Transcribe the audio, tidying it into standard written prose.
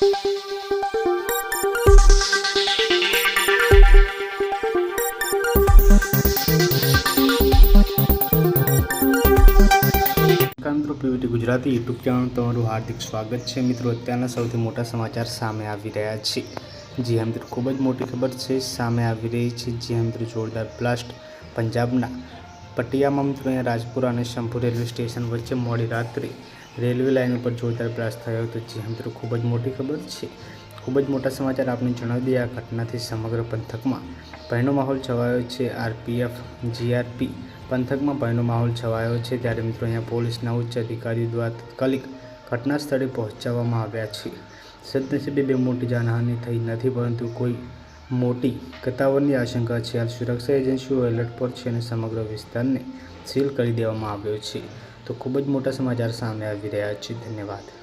મિત્રો Pvt Gujarati YouTube channel તમારું હાર્દિક સ્વાગત છે। મિત્રો અત્યારના સૌથી મોટા સમાચાર સામે આવી રહ્યા છે। જી હા મિત્રો, ખૂબ જ મોટી ખબર છે સામે આવી રહી છે। જી હા મિત્રો, જોરદાર બ્લાસ્ટ પંજાબના પટિયામાં મિત્રો અહીંયા રાજપુરા અને શંભુ રેલવે સ્ટેશન વચ્ચે મોડી રાત્રે રેલવે લાઇન ઉપર જોરદાર બ્લાસ્ટ થયો હતો। જી હા મિત્રો, ખૂબ જ મોટી ખબર છે, ખૂબ જ મોટા સમાચાર આપને જણાવી દઈએ। આ ઘટનાથી સમગ્ર પંથકમાં ભયનો માહોલ છવાયો છે। આરપીએફ જીઆરપી પંથકમાં ભયનો માહોલ છવાયો છે। ત્યારે મિત્રો અહીંયા પોલીસના ઉચ્ચ અધિકારીઓ દ્વારા તાત્કાલિક ઘટના સ્થળે પહોંચાડવામાં આવ્યા છે। સદનસીબે બે મોટી જાનહાનિ થઈ નથી, પરંતુ કોઈ મોટી કતાવરની આશંકા છે। હાલ સુરક્ષા એજન્સીઓ એલર્ટ પર છે અને સમગ્ર વિસ્તારને સીલ કરી દેવામાં આવ્યો છે। તો ખૂબ જ મોટા સમાચાર સામે આવી રહ્યા છે। ધન્યવાદ।